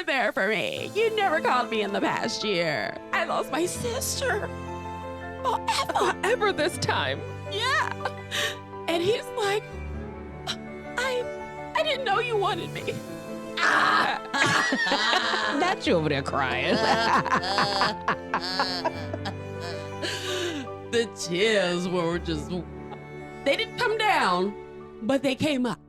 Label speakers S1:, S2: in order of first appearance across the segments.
S1: never there for me. You never called me in the past year. I lost my sister.
S2: Forever this time.
S1: Yeah. And he's like, I didn't know you wanted me.
S2: Not you over there crying.
S1: The tears were just, they didn't come down, but they came up.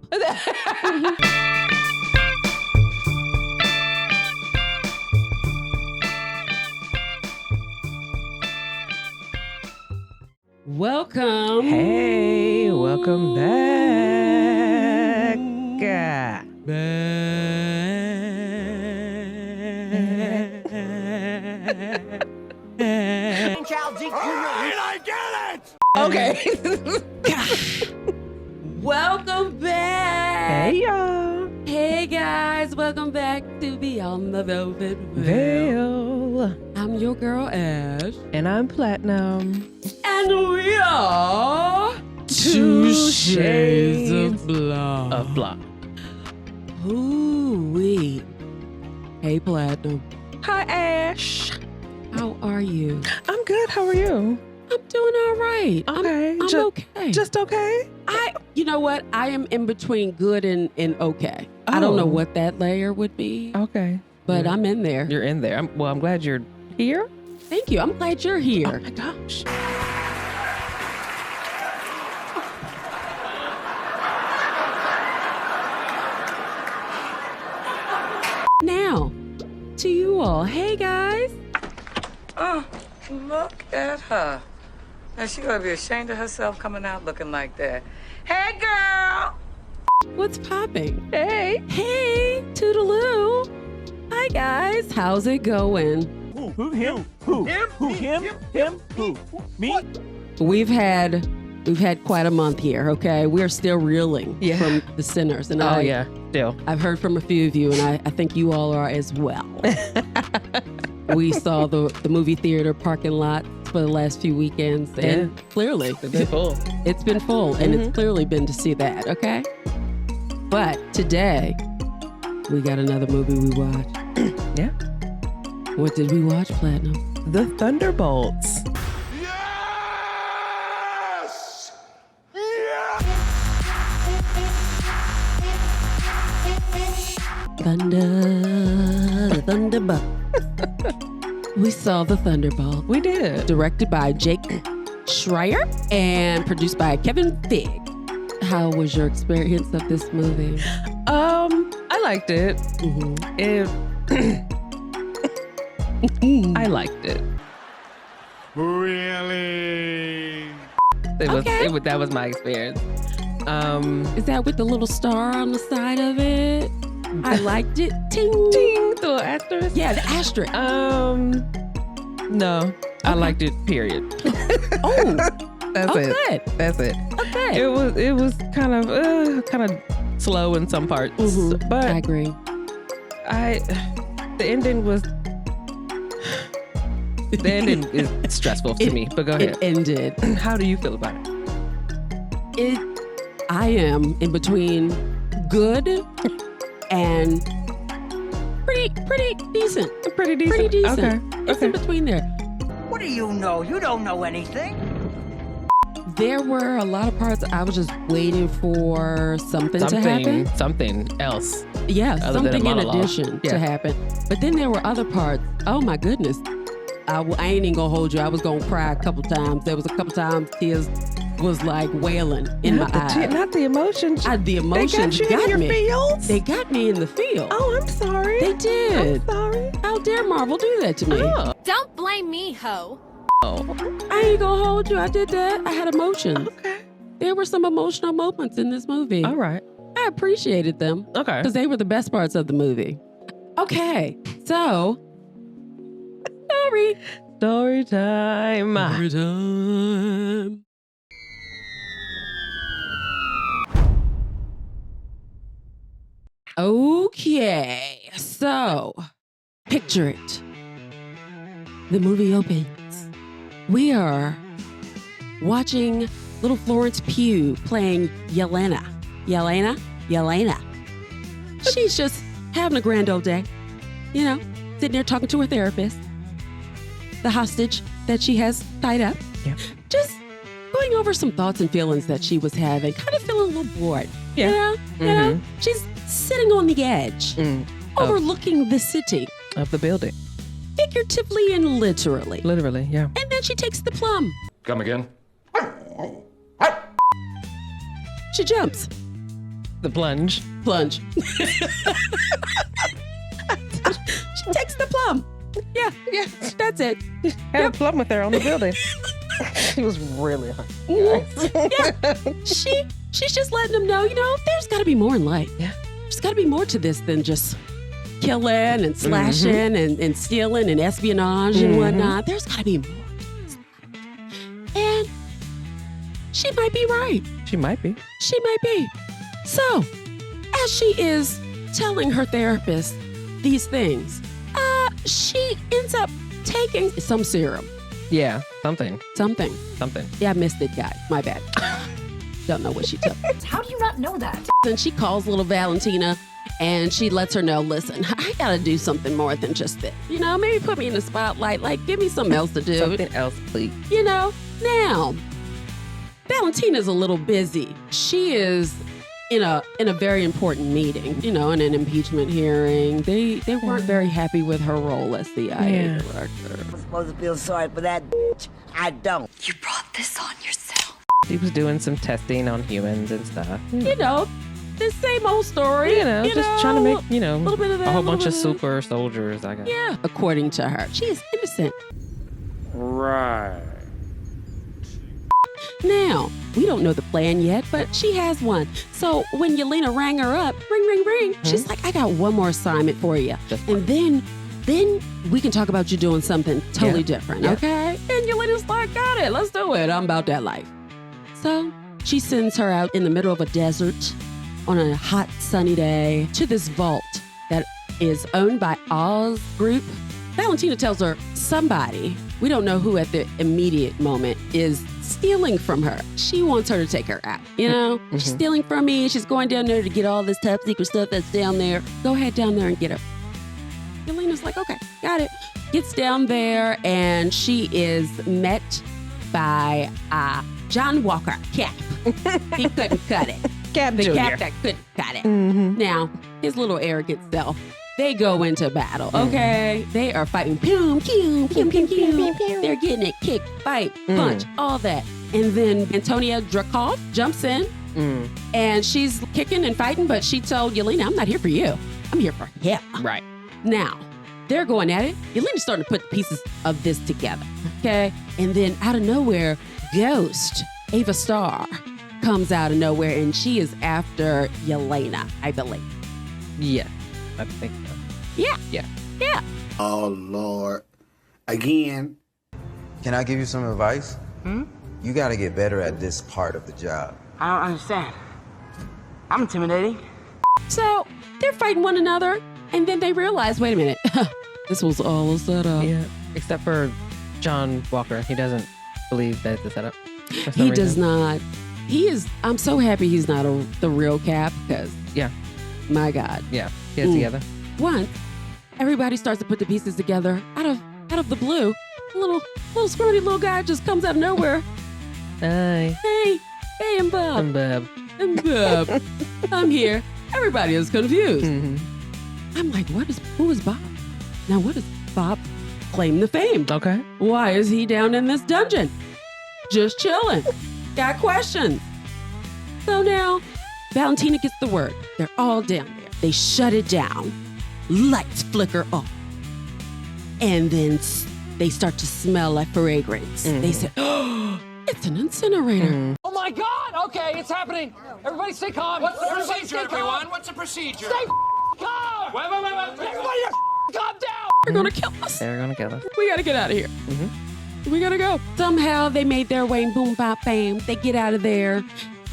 S1: Welcome.
S2: Hey, welcome back.
S3: I get it!
S2: Okay.
S1: Welcome back.
S2: Hey, y'all.
S1: Hey, guys. Welcome back to Beyond the Velvet Veil. I'm your girl, Ash.
S2: And I'm Platinum.
S1: And we are Two Shades of Blonde.
S2: Of blonde.
S1: Ooh-wee. Hey, Platinum.
S2: Hi, Ash.
S1: How are you?
S2: I'm good. How are you?
S1: I'm doing all right.
S2: Okay.
S1: I'm okay.
S2: Just okay?
S1: You know what? I am in between good and okay. I don't know what that layer would be.
S2: Okay.
S1: But I'm in there.
S2: You're in there. I'm glad you're here.
S1: Thank you. I'm glad you're here.
S2: Oh my gosh.
S1: Now, to you all. Hey, guys.
S4: Oh, look at her. Now she gonna be ashamed of herself coming out looking like that. Hey, girl!
S1: What's popping?
S2: Hey.
S1: Hey, toodaloo. Hi, guys. How's it going?
S3: Who? Him? Who? Him? Who? Him? Him? Who? Me?
S1: We've had quite a month here, okay? We're still reeling from the sinners. And
S2: still.
S1: I've heard from a few of you, and I think you all are as well. We saw the movie theater parking lot for the last few weekends, and clearly
S2: It's been full.
S1: It's been full, and it's clearly been to see that, okay? But today, we got another movie we watched.
S2: Yeah.
S1: What did we watch, Platinum?
S2: The Thunderbolts.
S3: Yes!
S1: The Thunderbolt. We saw The Thunderbolt.
S2: We did.
S1: Directed by Jake Schreier and produced by Kevin Feige. How was your experience of this movie?
S2: I liked it. I liked it.
S3: Really?
S2: That was my experience.
S1: Is that with the little star on the side of it? I liked it. Ting.
S2: Ding, the little asterisk.
S1: Yeah, the asterisk.
S2: No, I liked it. Period.
S1: Oh,
S2: That's it.
S1: good.
S2: That's it.
S1: Okay.
S2: It was kind of slow in some parts, but
S1: I agree.
S2: The ending was. The ending is stressful to me. But go ahead.
S1: It ended.
S2: How do you feel about it?
S1: I am in between good and pretty decent.
S2: Pretty decent.
S1: Pretty decent.
S2: Okay.
S1: It's in between there.
S5: What do you know? You don't know anything.
S1: There were a lot of parts I was just waiting for something to happen.
S2: Something else.
S1: Yeah,
S2: Other than a
S1: something in
S2: monologue.
S1: addition
S2: Yeah.
S1: to happen. But then there were other parts. Oh my goodness. I ain't even gonna hold you. I was gonna cry a couple times. There was a couple times tears was like wailing in my eyes.
S2: Not the emotions.
S1: The emotions
S2: they got you in your
S1: me.
S2: feels?
S1: They got me in the field.
S2: Oh, I'm sorry.
S1: They did.
S2: I'm sorry.
S1: How dare Marvel do that to me?
S2: Oh.
S6: Don't blame me, ho.
S1: I ain't gonna hold you. I did that. I had emotions.
S2: Okay.
S1: There were some emotional moments in this movie.
S2: All right.
S1: I appreciated them.
S2: Okay.
S1: Because they were the best parts of the movie. Okay, so
S2: Story time.
S1: Story time. Okay, so picture it. The movie opens. We are watching little Florence Pugh playing Yelena. She's just having a grand old day. you know, sitting there talking to her therapist, the hostage that she has tied up.
S2: Yeah.
S1: Just going over some thoughts and feelings that she was having, kind of feeling a little bored.
S2: Yeah.
S1: You know? She's sitting on the edge, overlooking the city.
S2: Of the building.
S1: Figuratively and literally.
S2: Literally, yeah.
S1: And then she takes the plum.
S6: Come again?
S1: She jumps.
S2: The plunge.
S1: Plunge. She takes the plum. Yeah, that's it.
S2: Had a plum with her on the building. She was really hungry, guys.
S1: Yeah. She's just letting them know, you know, there's got to be more in life.
S2: Yeah.
S1: There's got to be more to this than just killing and slashing and stealing and espionage and whatnot. There's got to be more to this. And she might be right.
S2: She might be.
S1: She might be. So, as she is telling her therapist these things, she ends up taking some serum.
S2: Yeah, something.
S1: Yeah, I missed it, guys. My bad. Don't know what she took.
S7: How do you not know that?
S1: And she calls little Valentina and she lets her know, listen, I gotta do something more than just this. You know, maybe put me in the spotlight, like give me something else to do.
S2: Something else, please.
S1: You know, now, Valentina's a little busy. She is in a very important meeting, you know, in an impeachment hearing. They weren't very happy with her role as CIA director.
S5: I'm supposed to feel sorry for that bitch. I don't.
S7: You brought this on yourself.
S2: She was doing some testing on humans and stuff.
S1: You know, the same old story.
S2: You know, just trying to make, you know,
S1: a little bit of that,
S2: a whole bunch of
S1: little bit
S2: super soldiers, I guess.
S1: Yeah, according to her. She is innocent.
S6: Right.
S1: Now, we don't know the plan yet, but she has one. So when Yelena rang her up, ring, she's like, I got one more assignment for you. And then we can talk about you doing something totally different, okay? And Yelena's like, got it, let's do it. I'm about that life. So she sends her out in the middle of a desert on a hot, sunny day to this vault that is owned by Oz Group. Valentina tells her somebody, we don't know who at the immediate moment, is stealing from her. She wants her to take her out, you know? She's stealing from me. She's going down there to get all this top secret stuff that's down there. Go ahead down there and get her. Yelena's like, okay, got it. Gets down there and she is met by John Walker, Cap. He couldn't cut it.
S2: Cap
S1: The
S2: Jr.
S1: Cap that couldn't cut it. Now, his little arrogant self, they go into battle, okay? They are fighting. Pew, pew, pew, pew, pew. They're getting it. Kick, fight, punch, all that. And then Antonia Dreykov jumps in, and she's kicking and fighting, but she told Yelena, I'm not here for you. I'm here for him.
S2: Right.
S1: Now, they're going at it. Yelena's starting to put the pieces of this together, okay? And then out of nowhere, Ghost, Ava Starr, comes out of nowhere, and she is after Yelena, I believe.
S2: Yeah, I think so.
S1: Yeah.
S8: Oh, Lord. Again.
S9: Can I give you some advice? You gotta get better at this part of the job.
S5: I don't understand. I'm intimidating.
S1: So they're fighting one another, and then they realize, wait a minute, this was all a setup.
S2: Yeah, except for John Walker. He doesn't believe that it's a setup.
S1: He does not. He is, I'm so happy he's not the real Cap, because, my God.
S2: Yeah, get it together.
S1: Once everybody starts to put the pieces together, out of the blue, a little scrawny little guy just comes out of nowhere.
S2: Hi.
S1: Hey, I'm Bob.
S2: I'm Bob.
S1: I'm Bob. I'm here. Everybody is confused. I'm like, who is Bob? Now, what does Bob claim the fame?
S2: Okay.
S1: Why is he down in this dungeon? Just chilling. Got questions. So now, Valentina gets the word. They're all down there. They shut it down. Lights flicker off. And then they start to smell like fragrance. They say, oh, it's an incinerator.
S3: Oh my God! Okay, it's happening. Everybody stay calm. What's the procedure, everyone? What's the procedure? Stay calm! Wait. Everybody calm down!
S1: They're gonna kill us.
S2: They're gonna kill us.
S1: We gotta get out of here. We gotta go. Somehow they made their way, boom, bop, bam. They get out of there,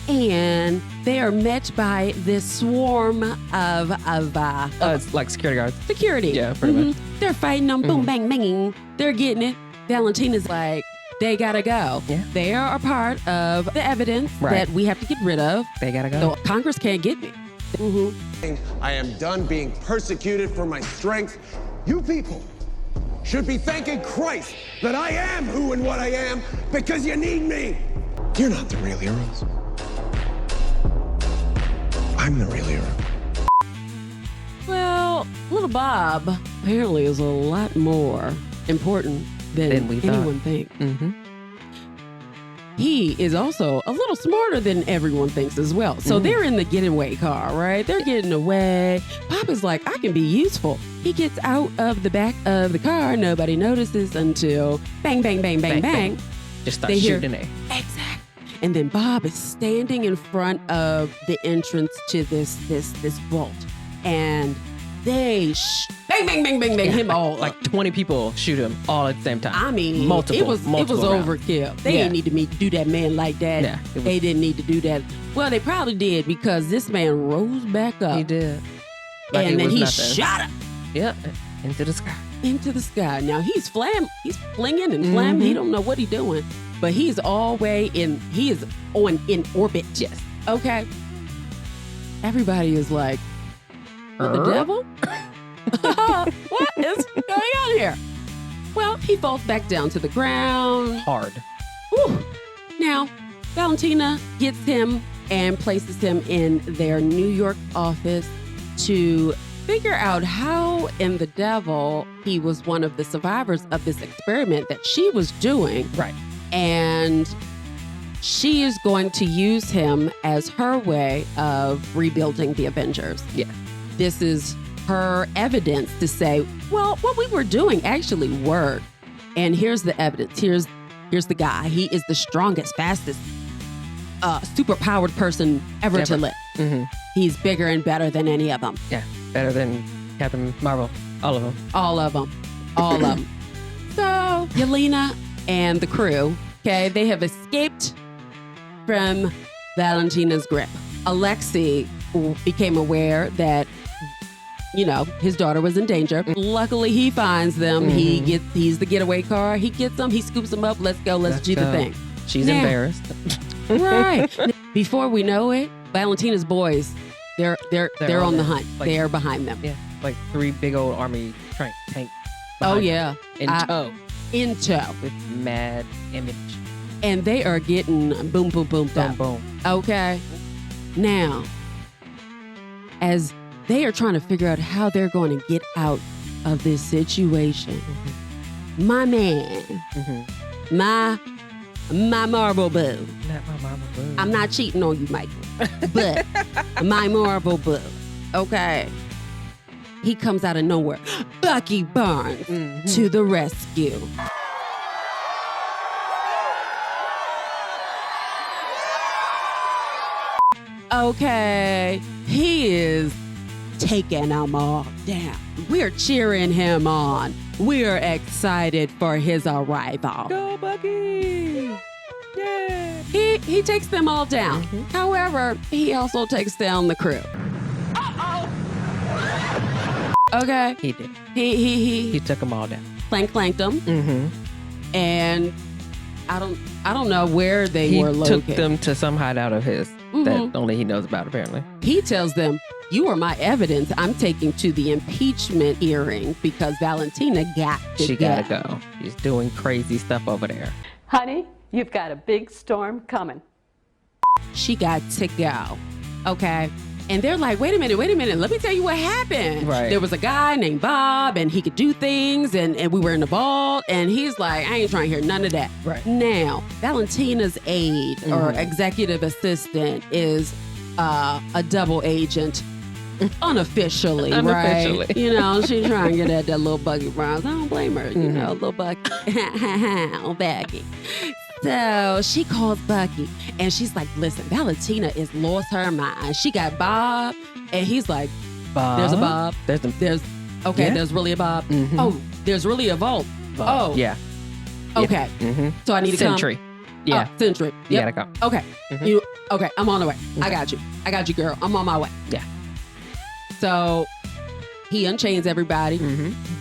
S1: and they are met by this swarm of
S2: It's like security guards.
S1: security.
S2: Yeah, pretty much.
S1: They're fighting them, boom, bang, banging. They're getting it. Valentina's like, they gotta go.
S2: Yeah.
S1: They are a part of the evidence that we have to get rid of.
S2: They gotta go.
S1: So Congress can't get me.
S10: I am done being persecuted for my strength You people should be thanking Christ that I am who and what I am because you need me. You're not the real heroes. I'm the real hero.
S1: Well, little Bob apparently is a lot more important than anyone thinks.
S2: Mm-hmm.
S1: He is also a little smarter than everyone thinks as well. So they're in the getaway car, right? They're getting away. Pop is like, I can be useful. He gets out of the back of the car. Nobody notices until bang, bang, bang, bang, bang.
S2: Just start shooting it.
S1: Exactly. And then Bob is standing in front of the entrance to this vault. And they bang, bang, bang, bang, bang, him all
S2: like 20 people shoot him all at the same time.
S1: I mean,
S2: multiple
S1: it was
S2: rounds.
S1: overkill. They didn't need to do that man like that.
S2: Yeah,
S1: they didn't need to do that. Well, they probably did because this man rose back up.
S2: He did.
S1: Like and then he shot up.
S2: Yep, into the sky.
S1: Into the sky. Now he's flinging and flamming. He don't know what he's doing, but he's he is in orbit.
S2: Yes.
S1: Okay. Everybody is like, the devil? What is going on here? Well, he falls back down to the ground.
S2: Hard.
S1: Whew. Now, Valentina gets him and places him in their New York office to figure out how in the devil he was one of the survivors of this experiment that she was doing.
S2: Right.
S1: And she is going to use him as her way of rebuilding the Avengers.
S2: Yeah.
S1: This is her evidence to say, well, what we were doing actually worked. And here's the evidence. Here's the guy. He is the strongest, fastest, super-powered person ever to live.
S2: Mm-hmm.
S1: He's bigger and better than any of them.
S2: Yeah, better than Captain Marvel. All of them.
S1: All of them. All of them. So, Yelena and the crew, okay, they have escaped from Valentina's grip. Alexia became aware that, you know, his daughter was in danger. Luckily, he finds them.
S2: Mm-hmm.
S1: He's the getaway car. He gets them. He scoops them up. Let's go. Let's do the thing.
S2: She's embarrassed.
S1: Right. Before we know it, Valentina's boys, they're on the hunt.
S2: Like,
S1: they're behind them.
S2: Yeah, like 3 big old army tank.
S1: Oh yeah,
S2: in tow.
S1: In tow
S2: with mad image.
S1: And they are getting boom, boom, boom,
S2: boom, boom.
S1: Okay. Now, as they are trying to figure out how they're going to get out of this situation, my man, my Marvel boo.
S2: Not my Marvel boo.
S1: I'm not cheating on you, Michael, but my Marvel boo. Okay. He comes out of nowhere. Bucky Barnes to the rescue. Okay, he is taking them all down. We're cheering him on. We're excited for his arrival.
S2: Go, Bucky! Yeah!
S1: He takes them all down. However, he also takes down the crew. Okay.
S2: He did.
S1: He
S2: took them all down.
S1: Clanked them. And I don't know where they were located.
S2: He took them to some hideout of his that only he knows about, apparently.
S1: He tells them, you are my evidence. I'm taking to the impeachment hearing because Valentina
S2: She gotta go. She's doing crazy stuff over there.
S11: Honey, you've got a big storm coming.
S1: She got to go. Okay. And they're like, wait a minute, let me tell you what happened.
S2: Right.
S1: There was a guy named Bob, and he could do things, and we were in the vault, and he's like, I ain't trying to hear none of that.
S2: Right.
S1: Now, Valentina's aide or executive assistant is a double agent unofficially, right? You know, she's trying to get at that little Bucky Barnes. I don't blame her, you know, little Bucky. Oh, Bucky. So she calls Bucky and she's like, listen, Valentina has lost her mind. She got Bob and he's like,
S2: Bob?
S1: There's a Bob. There's really a Bob. Oh, there's really a vault. Oh.
S2: Yeah.
S1: Okay. So I need to
S2: Century.
S1: come.
S2: Yeah.
S1: Century.
S2: You
S1: Yep.
S2: gotta go.
S1: Okay. Okay, I'm on the way. I got you, girl. I'm on my way.
S2: Yeah.
S1: So he unchains everybody.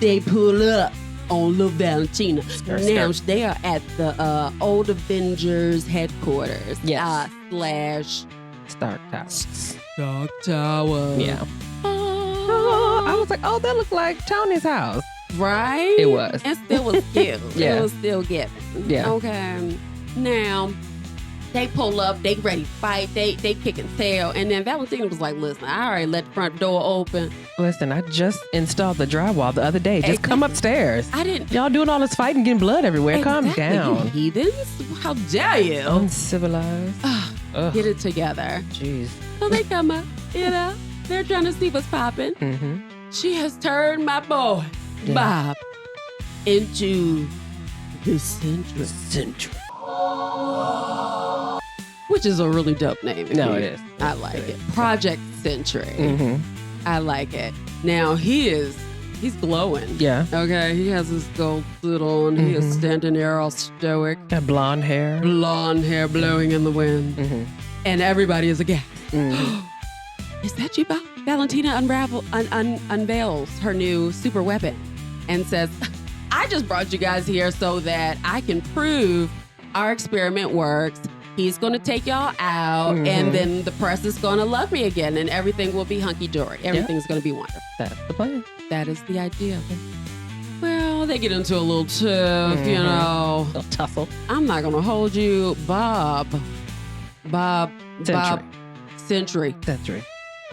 S1: They pull up on little Valentina. Now they are at the old Avengers headquarters.
S2: Yes.
S1: /
S2: Stark Towers.
S1: Stark Tower.
S2: Yeah. I was like, oh, that looked like Tony's house.
S1: Right?
S2: It was.
S1: It still was cute.
S2: Yeah.
S1: It was still given.
S2: Yeah.
S1: Okay. Now, they pull up, they ready to fight, they kicking tail, and then Valentina was like, listen, I already let the front door open.
S2: Listen, I just installed the drywall the other day. Just come upstairs.
S1: I didn't.
S2: Y'all doing all this fighting, getting blood everywhere. Calm down.
S1: You heathens. How dare you?
S2: Uncivilized.
S1: Get it together.
S2: Jeez.
S1: So they come up, they're trying to see what's popping.
S2: Mm-hmm.
S1: She has turned my boy, Bob, into the Century. Which is a really dope name.
S2: No, it is.
S1: I like it. Project Century.
S2: Mm-hmm.
S1: I like it. Now he's glowing.
S2: Yeah.
S1: Okay. He has his gold suit on. He is standing there all stoic.
S2: Got blonde hair.
S1: Blonde hair blowing in the wind.
S2: Mm-hmm.
S1: And everybody is aghast.
S2: Mm-hmm.
S1: Is that you, Bob? Valentina unveils her new super weapon and says, I just brought you guys here so that I can prove our experiment works. He's going to take y'all out, and then the press is going to love me again, and everything will be hunky-dory. Everything's going to be wonderful.
S2: That's the plan.
S1: That is the idea. Well, they get into a little tiff, you know.
S2: A little tussle.
S1: I'm not going to hold you. Bob Century.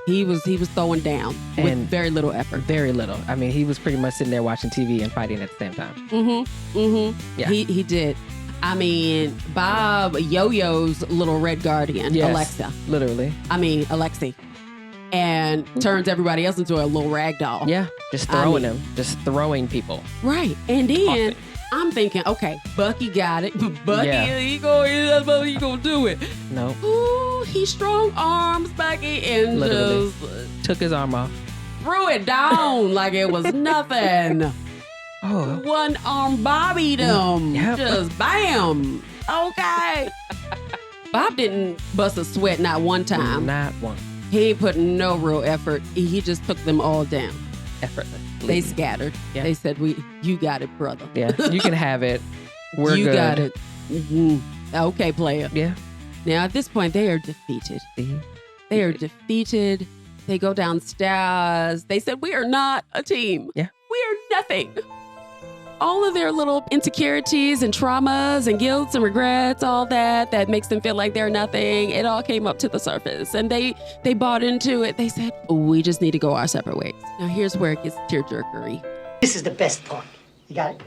S1: He was throwing down with very little effort.
S2: Very little. I mean, he was pretty much sitting there watching TV and fighting at the same time. Yeah.
S1: He did. I mean, Bob Yo-Yo's little red guardian,
S2: Yes,
S1: Alexia.
S2: Literally.
S1: Alexi. And turns everybody else into a little rag doll.
S2: Yeah. Just throwing them. Just throwing people.
S1: Right. And then I'm thinking, okay, Bucky got it. Bucky, he gonna do it.
S2: No.
S1: Ooh, he strong arms Bucky and
S2: Literally.
S1: just
S2: Took his arm off.
S1: threw it down like it was nothing.
S2: Oh.
S1: One arm bobbied him.
S2: Yep.
S1: Just bam. Okay. Bob didn't bust a sweat not one time.
S2: Not one.
S1: He put no real effort. He just took them all down.
S2: Effortless.
S1: They scattered.
S2: Yeah.
S1: They said, you got it, brother.
S2: Yeah. You can have it. We're
S1: you
S2: good.
S1: got it. Okay, player.
S2: Yeah.
S1: Now, at this point, they are defeated.
S2: See?
S1: They are defeated. They go downstairs. They said, we are not a team.
S2: Yeah.
S1: We are nothing. All of their little insecurities and traumas and guilts and regrets, all that makes them feel like they're nothing, it all came up to the surface. And they bought into it. They said, we just need to go our separate ways. Now, here's where it gets tearjerkery.
S12: This is the best part. You got it?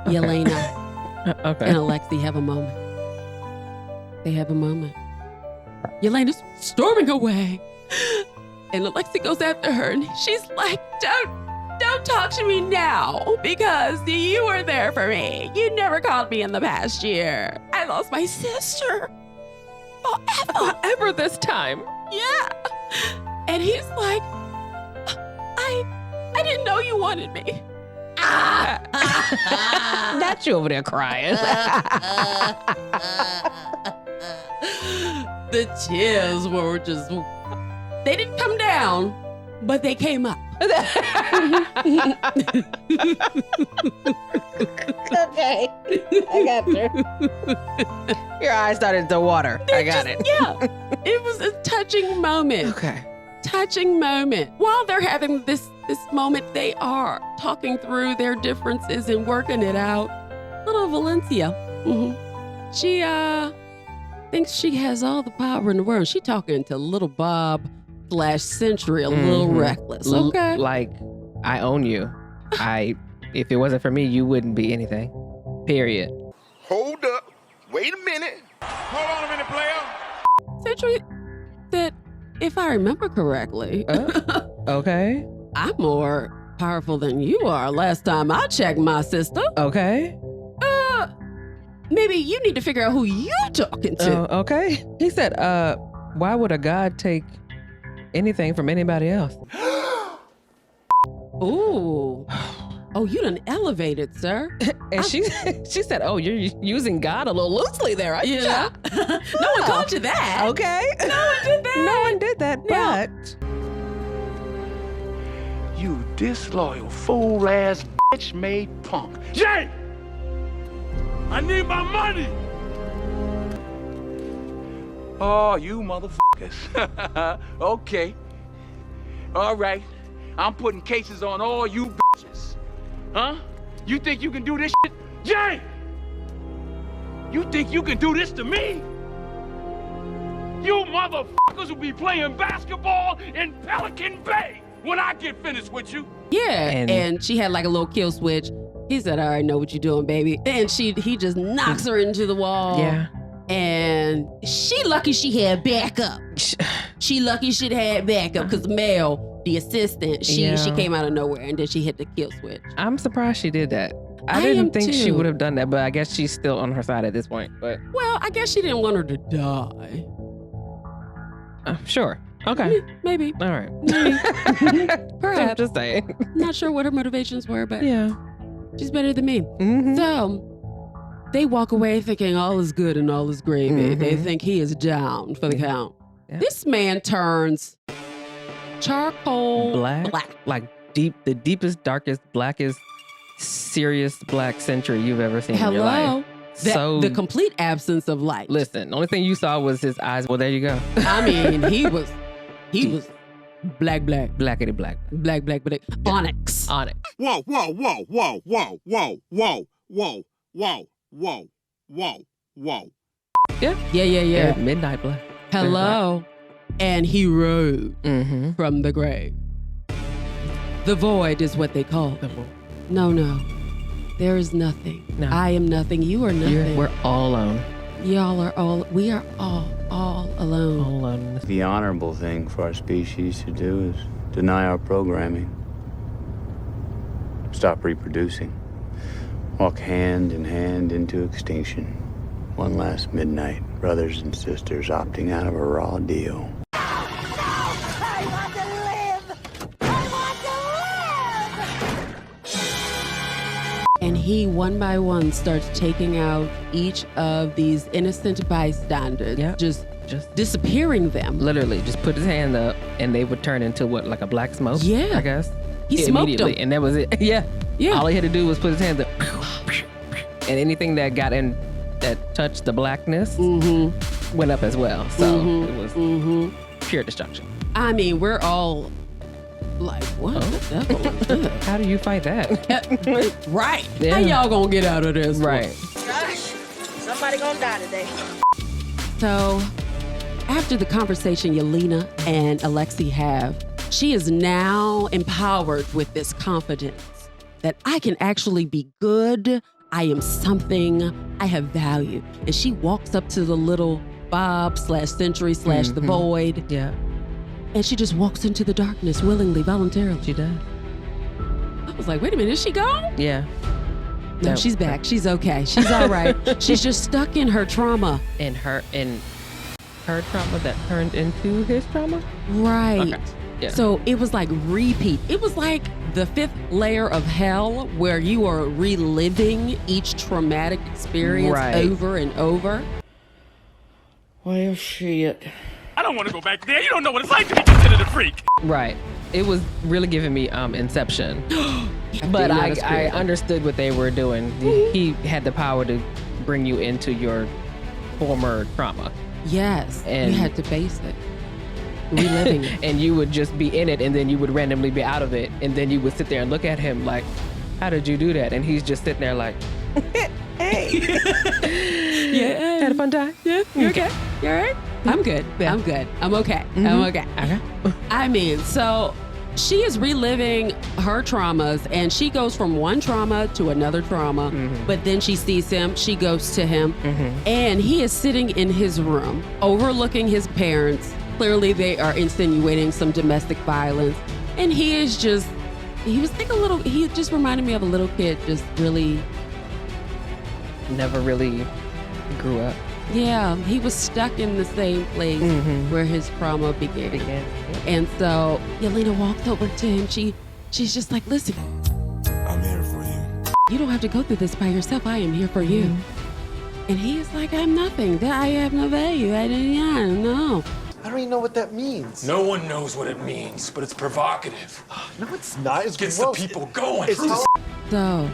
S1: Yelena
S2: Okay.
S1: and Alexia have a moment. They have a moment. Yelena's storming away. And Alexia goes after her, and she's like, Don't talk to me now, because you were there for me. You never called me in the past year. I lost my sister.
S2: Forever this time.
S1: Yeah. And he's like, I didn't know you wanted me.
S2: Not you over there crying.
S1: The tears were just, they didn't come down, but they came up.
S12: Okay. I got you.
S2: Your eyes started to water. I got it.
S1: Yeah. It was a touching moment.
S2: Okay.
S1: Touching moment. While they're having this moment, they are talking through their differences and working it out. Little Valencia. She thinks she has all the power in the world. She talking to little Bob / Century, a little reckless. Okay.
S2: Like, I own you. If it wasn't for me, you wouldn't be anything. Period.
S13: Hold up. Wait a minute. Hold on a minute, player.
S1: Century said, if I remember correctly,
S2: Okay.
S1: I'm more powerful than you are last time I checked, my sister.
S2: Okay.
S1: Maybe you need to figure out who you talking to.
S2: Okay. He said, why would a god take anything from anybody else?
S1: Ooh. Oh, you done elevated, sir.
S2: And she said, oh, you're using God a little loosely there, aren't you?
S1: Yeah. No one called you that.
S2: Okay.
S1: No one did that.
S2: No one did that,
S1: Now-
S2: but...
S6: You disloyal, fool-ass, bitch-made punk. Jay! I need my money! Oh, you motherfuckers. Okay. All right. I'm putting cases on all you bitches. Huh? You think you can do this shit? Jay! You think you can do this to me? You motherfuckers will be playing basketball in Pelican Bay when I get finished with you.
S1: Yeah, and she had like a little kill switch. He said, "I already know what you're doing, baby." And he just knocks her into the wall.
S2: Yeah.
S1: And she lucky she had backup. She lucky she had backup because Mel, the assistant, she came out of nowhere and then she hit the kill switch.
S2: I'm surprised she did that. I
S1: am
S2: didn't think she
S1: too.
S2: would have done that, but I guess she's still on her side at this point. But
S1: Well, I guess she didn't want her to die.
S2: sure. Okay.
S1: Maybe.
S2: All right.
S1: Maybe. Perhaps.
S2: Just saying.
S1: Not sure what her motivations were, but
S2: Yeah.
S1: she's better than me. So they walk away thinking all is good and all is gravy. They think he is down for the count.
S2: Yeah.
S1: This man turns charcoal
S2: Black. Like the deepest, darkest, blackest, serious black century you've ever seen in your life.
S1: The complete absence of light.
S2: Listen, the only thing you saw was his eyes. Well, there you go.
S1: I mean, he was black.
S2: Blackity black.
S1: Black. Onyx.
S2: Onyx.
S13: Whoa, whoa, whoa, whoa, whoa, whoa, whoa, whoa, whoa, whoa, whoa, whoa.
S1: Yeah.
S2: Midnight black.
S1: Hello. And he rose from the grave. The void is what they call it. No. There is nothing.
S2: No.
S1: I am nothing. You are nothing.
S2: We're all alone.
S1: We are all alone.
S2: All alone.
S14: The honorable thing for our species to do is deny our programming. Stop reproducing. Walk hand in hand into extinction. One last midnight, brothers and sisters opting out of a raw deal.
S1: And he, one by one, starts taking out each of these innocent bystanders, just disappearing them.
S2: Literally, just put his hand up, and they would turn into what, like a black smoke?
S1: Yeah.
S2: I guess.
S1: He smoked them.
S2: And that was it. Yeah. All he had to do was put his hand up, and anything that got in, that touched the blackness, went up as well. So it was pure destruction.
S1: I mean, we're all like, what the devil is this?
S2: How do you fight that?
S1: Right.
S2: Yeah.
S1: How y'all gonna get out of this?
S2: Right.
S5: Gosh, somebody gonna die today.
S1: So, after the conversation Yelena and Alexia have, she is now empowered with this confidence that I can actually be good. I am something. I have value. And she walks up to the little Bob/Century/ the void.
S2: Yeah.
S1: And she just walks into the darkness willingly, voluntarily.
S2: She does.
S1: I was like, wait a minute, is she gone?
S2: Yeah.
S1: No, she's back. She's okay. She's all right. She's just stuck in her trauma.
S2: In her trauma that turned into his trauma?
S1: Right.
S2: Okay. Yeah.
S1: So it was like repeat. It was like the 5th layer of hell where you are reliving each traumatic experience over and over.
S5: Well, shit.
S6: I don't want to go back there. You don't know what it's like to be considered a freak.
S2: Right. It was really giving me Inception. But I understood what they were doing. He had the power to bring you into your former trauma.
S1: Yes.
S2: And
S1: you had to face it. Reliving it.
S2: And you would just be in it, and then you would randomly be out of it. And then you would sit there and look at him like, how did you do that? And he's just sitting there like, hey.
S1: Yeah.
S2: Had a fun time?
S1: Yeah. You okay? You all right? I'm good.
S2: Yeah.
S1: I'm good. I'm okay. I'm okay. I mean, so she is reliving her traumas, and she goes from one trauma to another trauma, but then she sees him, she goes to him, and he is sitting in his room, overlooking his parents. Clearly, they are insinuating some domestic violence, and he just reminded me of a little kid, just really...
S2: Never really grew up.
S1: Yeah, he was stuck in the same place where his trauma began. And so Yelena walked over to him. She's just like, listen.
S10: I'm here for you.
S1: You don't have to go through this by yourself. I am here for you. And he is like, I'm nothing. I have no value. I don't know.
S15: I don't even know what that means.
S16: No one knows what it means, but it's provocative.
S15: No, it's not. It
S16: gets the people going.
S1: So,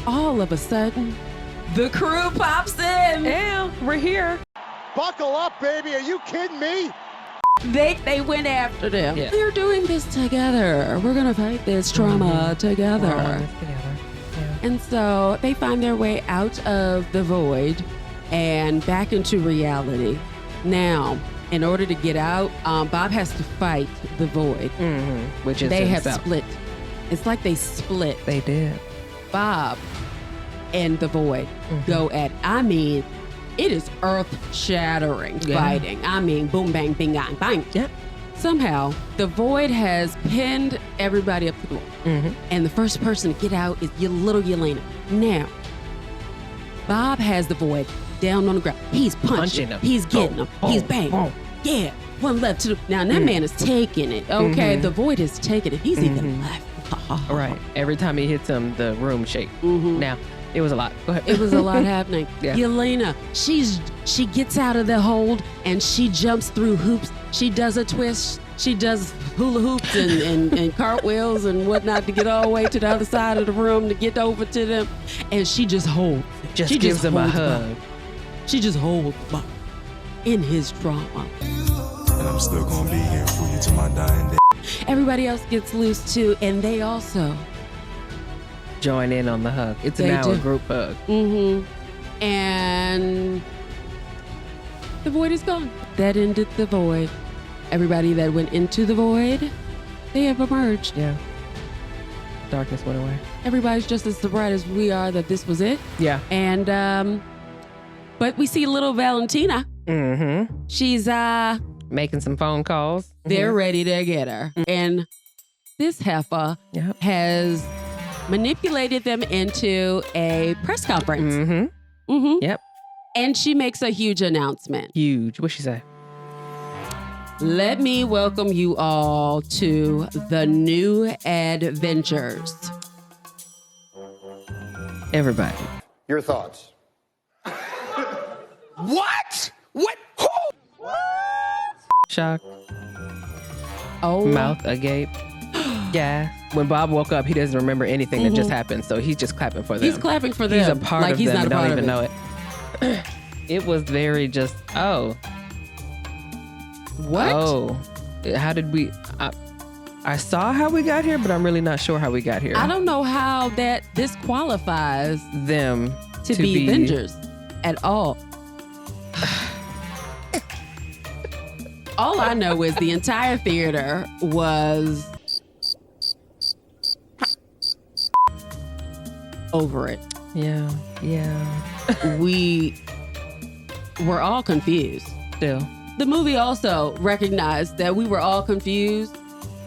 S1: all of a sudden, the crew pops in.
S2: Yeah, we're here.
S15: Buckle up, baby. Are you kidding me?
S1: They went after them.
S2: Yeah.
S1: We're doing this together. We're gonna fight this trauma together.
S2: We're all in this together. Yeah.
S1: And so they find their way out of the void and back into reality. Now, in order to get out, Bob has to fight the void.
S2: Which is
S1: they
S2: himself.
S1: have split. It's like they split.
S2: They did.
S1: Bob and the void go at, I mean, it is earth-shattering fighting. I mean, boom, bang, bing, bang, bang.
S2: Yep.
S1: Somehow, the void has pinned everybody up to the wall. And the first person to get out is little Yelena. Now, Bob has the void down on the ground. He's punching
S2: him.
S1: He's getting him. He's banging. Yeah. One left to the... Now, that man is taking it. Okay, the void is taking it. He's even left.
S2: Right. Every time he hits him, the room shakes. Now, it was a lot. Go ahead.
S1: It was a lot happening.
S2: Yeah.
S1: Yelena, she gets out of the hold and she jumps through hoops. She does a twist. She does hula hoops and cartwheels and whatnot to get all the way to the other side of the room to get over to them. And she just holds.
S2: She gives him a hug.
S1: She just holds Bob in his trauma.
S17: And I'm still gonna be here for you to my dying day.
S1: Everybody else gets loose too, and they also
S2: join in on the hug. It's
S1: They
S2: now
S1: do.
S2: a group hug.
S1: And the void is gone. That ended the void. Everybody that went into the void, they have emerged.
S2: Yeah. Darkness went away.
S1: Everybody's just as surprised as we are that this was it.
S2: Yeah.
S1: And but we see little Valentina. She's
S2: making some phone calls.
S1: They're ready to get her. And this heifer has manipulated them into a press conference.
S2: Yep.
S1: And she makes a huge announcement.
S2: Huge. What'd she say?
S1: Let me welcome you all to the new adventures.
S2: Everybody.
S18: Your thoughts.
S13: What? What? Who?
S2: Shock.
S1: Oh.
S2: Mouth agape. Yeah. When Bob woke up, he doesn't remember anything that just happened, so he's just clapping for them.
S1: He's clapping for them.
S2: He's a part
S1: like
S2: of
S1: he's
S2: them
S1: not
S2: and
S1: a part
S2: don't
S1: of
S2: even
S1: it.
S2: know it. It was very just,
S1: What?
S2: Oh. How did we... I saw how we got here, but I'm really not sure how we got here.
S1: I don't know how that disqualifies
S2: them
S1: to be Avengers at all. All I know is the entire theater was over it.
S2: Yeah.
S1: We were all confused.
S2: Still.
S1: The movie also recognized that we were all confused.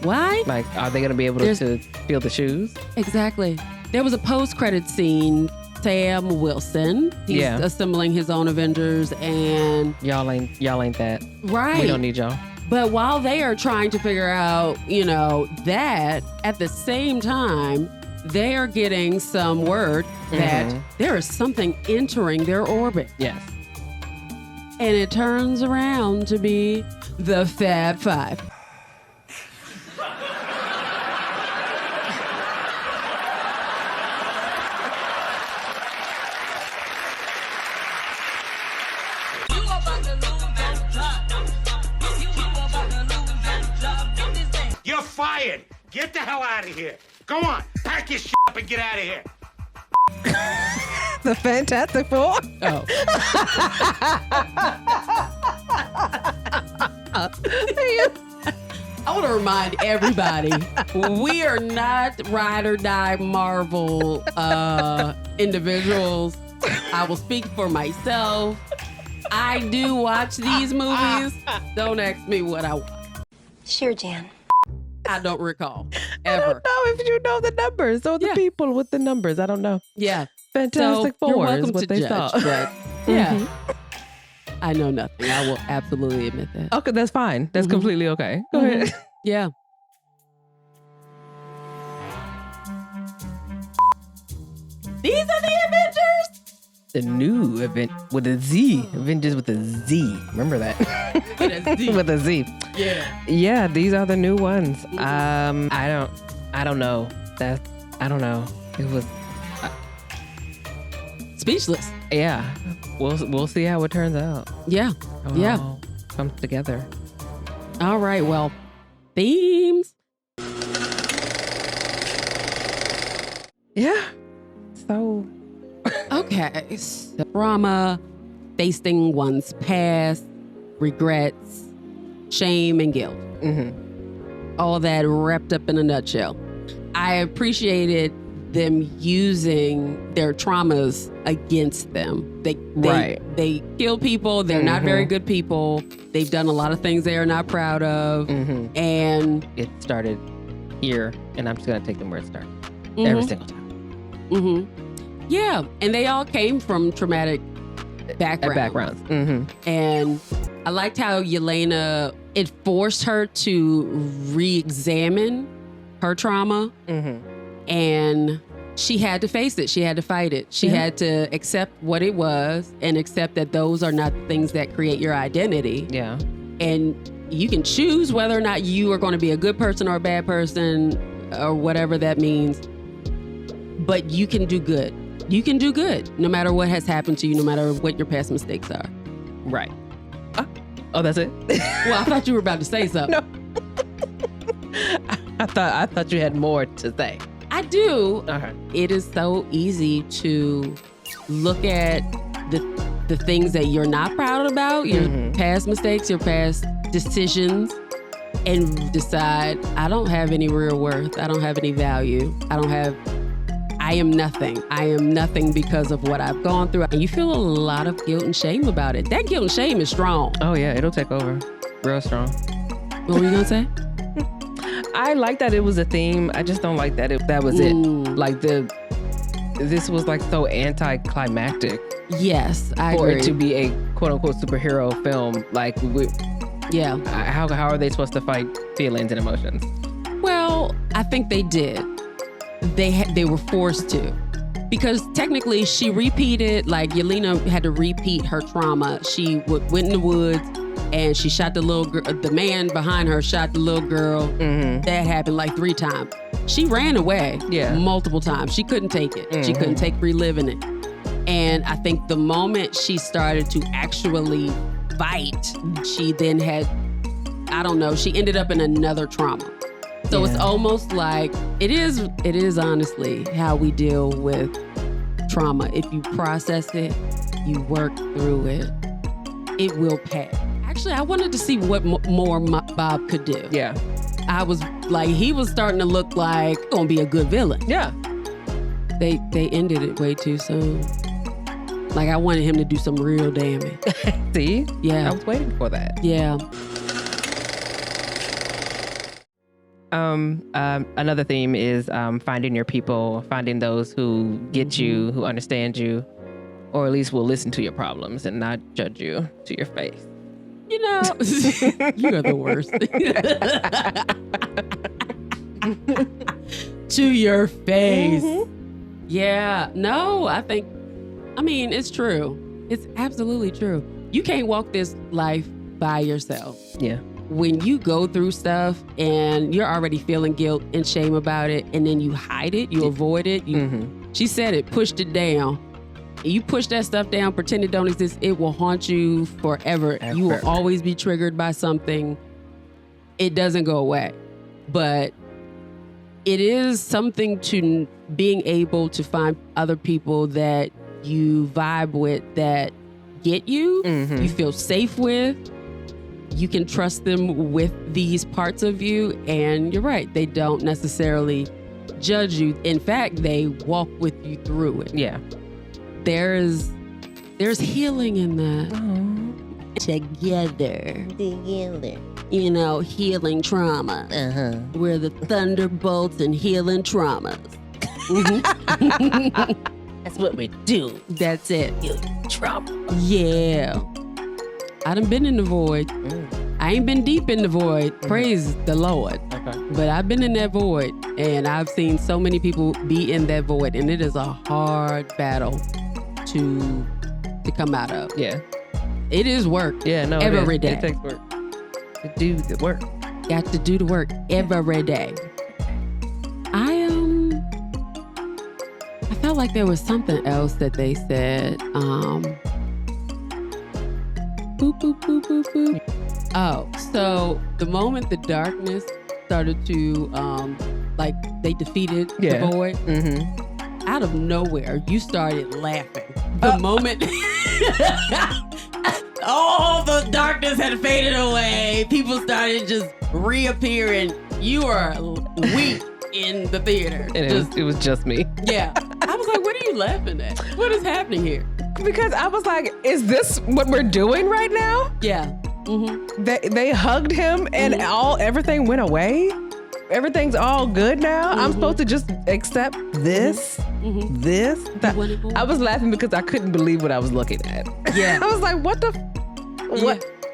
S1: Why?
S2: Like, are they going to be able to feel the shoes?
S1: Exactly. There was a post-credit scene. Sam Wilson. He's assembling his own Avengers, and
S2: y'all ain't that.
S1: Right.
S2: We don't need y'all.
S1: But while they are trying to figure out, that, at the same time, they are getting some word that there is something entering their orbit.
S2: Yes.
S1: And it turns around to be the Fab Five.
S13: You're fired. Get the hell out of here. Go on, pack your shit up and get out of here.
S2: The Fantastic Four?
S1: Oh. I want to remind everybody, we are not ride or die Marvel individuals. I will speak for myself. I do watch these movies. Don't ask me what I watch.
S7: Sure, Jan.
S1: I don't recall,
S2: ever. I don't know if you know the numbers or the people with the numbers. I don't know.
S1: Yeah.
S2: Fantastic
S1: So you're
S2: Four
S1: welcome
S2: is what
S1: to
S2: they
S1: judge,
S2: thought.
S1: but yeah. I know nothing. I will absolutely admit that.
S2: Okay, that's fine. That's completely okay. Go ahead.
S1: Yeah. These are the Avengers?
S2: The new event with a Z. Avengers with a Z. Remember that?
S1: With a Z.
S2: With a Z.
S1: Yeah.
S2: Yeah, these are the new ones. I don't know. I don't know. It was
S1: speechless.
S2: Yeah. We'll see how it turns out.
S1: Yeah.
S2: How it all comes together.
S1: All right, well, themes.
S2: Yeah. So.
S1: Okay. So, trauma, facing one's past, regrets, shame, and guilt. All that wrapped up in a nutshell. I appreciated them using their traumas against them. They kill people. They're not very good people. They've done a lot of things they are not proud of. And
S2: it started here, and I'm just going to take them where it started. Every single time.
S1: Yeah, and they all came from traumatic backgrounds. And I liked how Yelena, it forced her to re-examine her trauma. And she had to face it. She had to fight it. She had to accept what it was and accept that those are not things that create your identity.
S2: Yeah.
S1: And you can choose whether or not you are going to be a good person or a bad person or whatever that means. But you can do good. You can do good no matter what has happened to you, no matter what your past mistakes are.
S2: Right. Oh, that's it?
S1: Well, I thought you were about to say something.
S2: No. I thought you had more to say.
S1: I do. It is so easy to look at the things that you're not proud about, your past mistakes, your past decisions, and decide, I don't have any real worth. I don't have any value. I am nothing. I am nothing because of what I've gone through. And you feel a lot of guilt and shame about it. That guilt and shame is strong.
S2: Oh yeah, it'll take over. Real strong.
S1: What were you gonna say?
S2: I like that it was a theme. I just don't like that that was it. Like this was like so anticlimactic.
S1: Yes, I
S2: for
S1: agree.
S2: it to be a quote unquote superhero film. Like, how are they supposed to fight feelings and emotions?
S1: Well, I think they did. They were forced to, because technically she repeated. Like Yelena had to repeat her trauma. She went in the woods. And she shot the little girl. The man behind her shot the little girl. That happened like 3 times. She ran away multiple times. She couldn't take it. She couldn't take reliving it. And I think the moment she started to actually fight, she then had, I don't know, she ended up in another trauma. So it's almost like, it is honestly how we deal with trauma. If you process it, you work through it, it will pass. Actually, I wanted to see what more Bob could do.
S2: Yeah.
S1: I was like, he was starting to look like gonna be a good villain.
S2: Yeah.
S1: They ended it way too soon. Like, I wanted him to do some real damage.
S2: See?
S1: Yeah.
S2: I was waiting for that.
S1: Yeah.
S2: Another theme is finding your people, finding those who get you, who understand you, or at least will listen to your problems and not judge you to your face.
S1: You know, you are the worst. To your face. Yeah. No, I mean, it's true. It's absolutely true. You can't walk this life by yourself.
S2: Yeah.
S1: When you go through stuff and you're already feeling guilt and shame about it, and then you hide it, you avoid it. She said it, pushed it down. You push that stuff down, pretend it don't exist, it will haunt you forever. You will always be triggered by something. It doesn't go away. But it is something to being able to find other people that you vibe with, that get you, you feel safe with. You can trust them with these parts of you. And you're right, they don't necessarily judge you. In fact, they walk with you through it.
S2: Yeah.
S1: There's healing in that. Together. You know, healing trauma. We're the Thunderbolts and healing traumas. That's what we do. That's it. Healing trauma. Yeah. I done been in the void. I ain't been deep in the void. Praise the Lord. Okay. But I've been in that void, and I've seen so many people be in that void, and it is a hard battle to come out of.
S2: Yeah.
S1: It is work.
S2: Yeah, no,
S1: every day.
S2: It takes work to do the work.
S1: Got to do the work every day. I felt like there was something else that they said. Boop, boop, boop, boop, boop. Oh, so the moment the darkness started to, they defeated the void, out of nowhere, you started laughing. The moment all the darkness had faded away, people started just reappearing. You were weak in the theater.
S2: And it was just me.
S1: Yeah. I was like, what are you laughing at? What is happening here?
S2: Because I was like, is this what we're doing right now?
S1: Yeah.
S2: They hugged him and everything went away. Everything's all good now. I'm supposed to just accept this. I was laughing because I couldn't believe what I was looking at.
S1: Yeah.
S2: I was like, what the?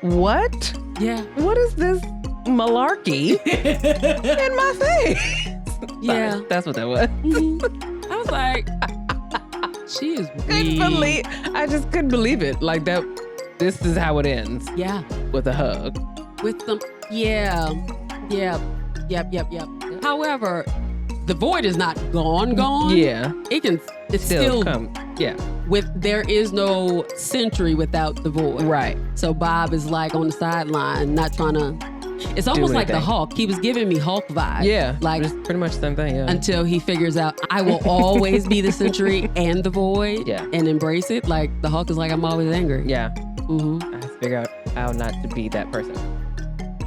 S2: What?
S1: Yeah.
S2: What is this malarkey in my face?
S1: Yeah.
S2: Sorry, that's what that was.
S1: I was like, she is
S2: weak. I just couldn't believe it. Like that. This is how it ends.
S1: Yeah.
S2: With a hug.
S1: With some. Yeah. Yep. However, the void is not gone.
S2: Yeah.
S1: It's still
S2: come. Yeah.
S1: There is no century without the void.
S2: Right.
S1: So Bob is like on the sideline, not trying to. It's almost like the Hulk. He was giving me Hulk vibes.
S2: Yeah.
S1: Like
S2: it's pretty much the same thing. Yeah.
S1: Until he figures out I will always be the century and the void.
S2: Yeah.
S1: And embrace it. Like the Hulk is like, I'm always angry.
S2: Yeah. I have to figure out how not to be that person.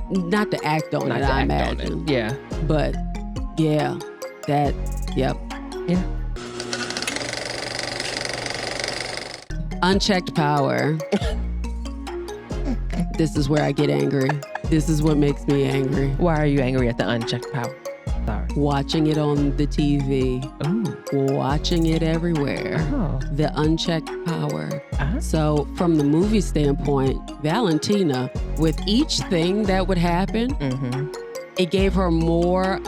S1: Not to act on it, I imagine.
S2: Yeah.
S1: But yeah, yep.
S2: Yeah.
S1: Unchecked power. This is where I get angry. This is what makes me angry.
S2: Why are you angry at the unchecked power? Sorry.
S1: Watching it on the TV.
S2: Ooh.
S1: Watching it everywhere.
S2: Oh.
S1: The unchecked power. So from the movie standpoint, Valentina, with each thing that would happen, it gave her more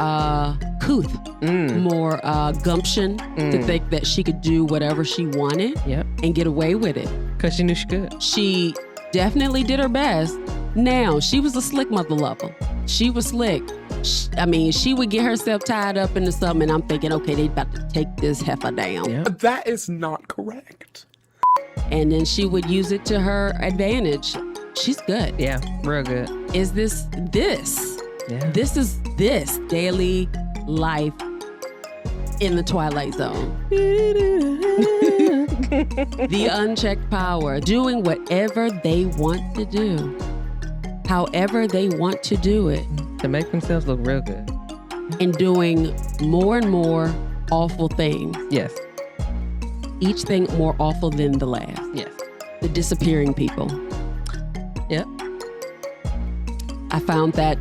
S1: couth, more gumption to think that she could do whatever she wanted and get away with it.
S2: Because she knew she could.
S1: She definitely did her best. Now, she was a slick mother lover. She was slick. She would get herself tied up into something, and I'm thinking, okay, they about to take this heifer down.
S2: Yep.
S15: That is not correct.
S1: And then she would use it to her advantage. She's good.
S2: Yeah, real good.
S1: Is this?
S2: Yeah.
S1: This is daily life in the Twilight Zone. The unchecked power, doing whatever they want to do, however they want to do it.
S2: To make themselves look real good.
S1: And doing more and more awful things.
S2: Yes.
S1: Each thing more awful than the last.
S2: Yes.
S1: The disappearing people.
S2: Yep.
S1: I found that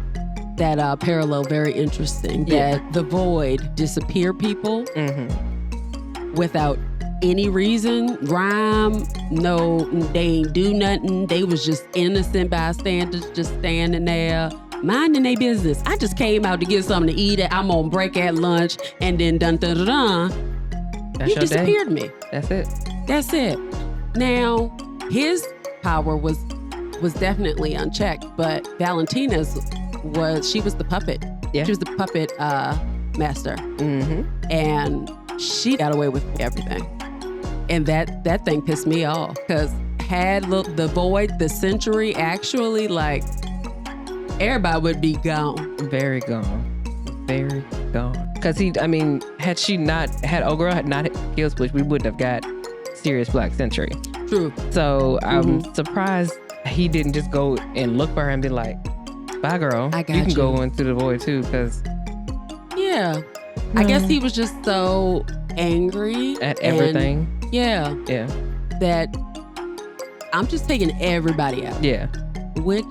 S1: parallel very interesting.
S2: Yeah.
S1: That the void disappear people without any reason, rhyme, no, they ain't do nothing. They was just innocent bystanders, just standing there, minding their business. I just came out to get something to eat. I'm on break at lunch, and then you disappeared me. That's it. Now, his power was definitely unchecked, but Valentina's she was the puppet.
S2: Yeah.
S1: She was the puppet master. And she got away with everything. And that thing pissed me off, because had the void, the century, actually, like, everybody would be gone.
S2: Very gone. Very gone. Because had Olga not killed Switch, we wouldn't have got serious Black Century.
S1: True.
S2: So I'm surprised he didn't just go and look for her and be like, bye, girl.
S1: I got
S2: you can go into the void too, because
S1: I guess he was just so angry
S2: at everything.
S1: Yeah. That I'm just taking everybody out.
S2: Yeah.
S1: Which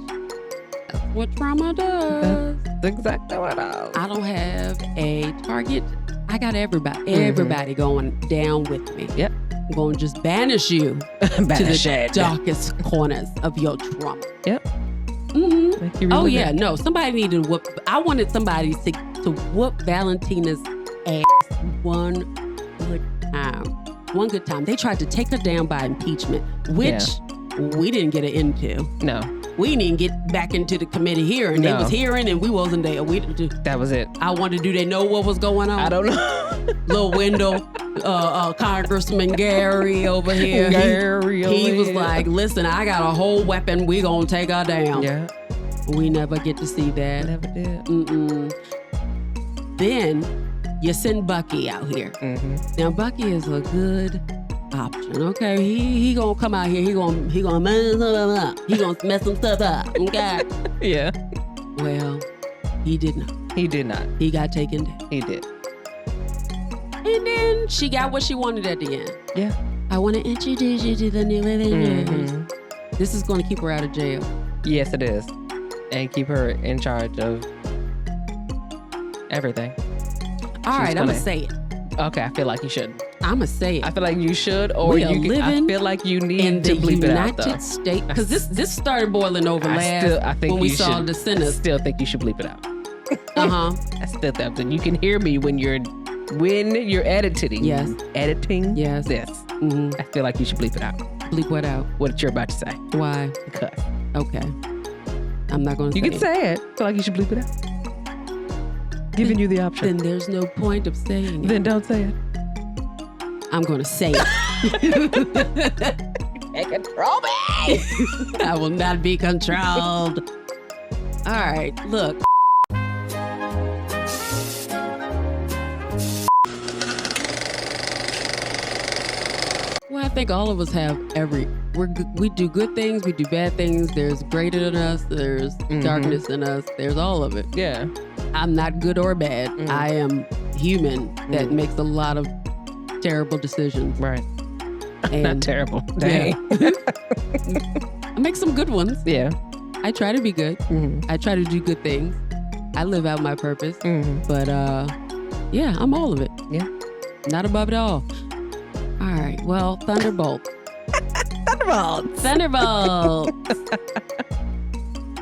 S1: that's what trauma does.
S2: That's exactly what it does.
S1: I don't have a target. I got everybody going down with me.
S2: Yep.
S1: I'm going to just banish you to the darkest corners of your trauma.
S2: Yep.
S1: Oh yeah, no. Somebody needed to whoop. I wanted somebody to whoop Valentina's ass one good time. They tried to take her down by impeachment, which we didn't get an end to.
S2: No.
S1: We didn't get back into the committee hearing. They was hearing and we wasn't there.
S2: That was it.
S1: I wanted to do they know what was going on?
S2: I don't know.
S1: Little window, Congressman Gary over here. He was like, listen, I got a whole weapon. We gonna take her down.
S2: Yeah.
S1: We never get to see that.
S2: Never did.
S1: Then you send Bucky out here. Now Bucky is a good option. Okay, he gonna come out here. He gonna mess some stuff up. Okay.
S2: Yeah.
S1: Well, he did not.
S2: He did not.
S1: He got taken down.
S2: He did.
S1: And then she got what she wanted at the end.
S2: Yeah.
S1: I want to introduce you to the new Avengers. This is going to keep her out of jail.
S2: Yes, it is. And keep her in charge of everything.
S1: All right, I'm going to say it.
S2: Okay, I feel like you shouldn't.
S1: I'm going to say it.
S2: I feel like you should, or
S1: we are living
S2: I feel like you need
S1: in
S2: to
S1: the
S2: bleep it out, though.
S1: United States. Because this started boiling over
S2: I think
S1: when we
S2: you
S1: saw
S2: should,
S1: the sinners.
S2: I still think you should bleep it out.
S1: I
S2: still think that you can hear me when you're editing.
S1: Yes.
S2: Editing.
S1: Yes.
S2: This. I feel like you should bleep it out.
S1: Bleep what out?
S2: What you're about to say.
S1: Why?
S2: Because.
S1: Okay. I'm not going to say it.
S2: You can say it. I feel like you should bleep it out. Giving you the option.
S1: Then there's no point of saying it.
S2: Then don't say it.
S1: I'm going to say it.
S2: Can't control me.
S1: I will not be controlled. All right, look. Well, I think all of us have we do good things, we do bad things. There's greater than us, there's darkness in us, there's all of it.
S2: Yeah.
S1: I'm not good or bad. I am human that makes a lot of terrible decisions.
S2: Right.
S1: And
S2: not terrible. Dang.
S1: Yeah. I make some good ones.
S2: Yeah.
S1: I try to be good. I try to do good things. I live out my purpose. But yeah, I'm all of it.
S2: Yeah.
S1: Not above it all. All right. Well, Thunderbolts. Thunderbolts.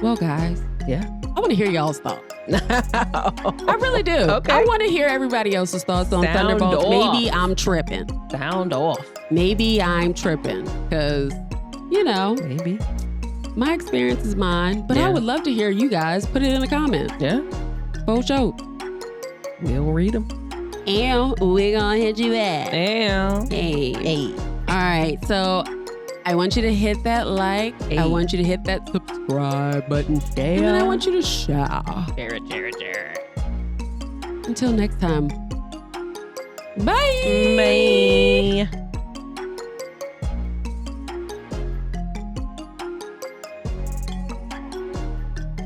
S1: Well, guys.
S2: Yeah.
S1: I want to hear y'all's thoughts. I really do.
S2: Okay.
S1: I want to hear everybody else's thoughts on
S2: Sound
S1: Thunderbolts.
S2: off.
S1: Maybe I'm tripping.
S2: Sound off.
S1: Maybe I'm tripping because,
S2: maybe
S1: my experience is mine. But I would love to hear you guys put it in the comments.
S2: Yeah.
S1: For sure.
S2: We'll read them.
S1: And we're going to hit you back.
S2: And.
S1: Hey. All right. So I want you to hit that like.
S2: Hey.
S1: I want you to hit that subscribe button.
S2: Yeah.
S1: And then I want you to share.
S2: Share.
S1: Until next time. Bye.
S2: Bye.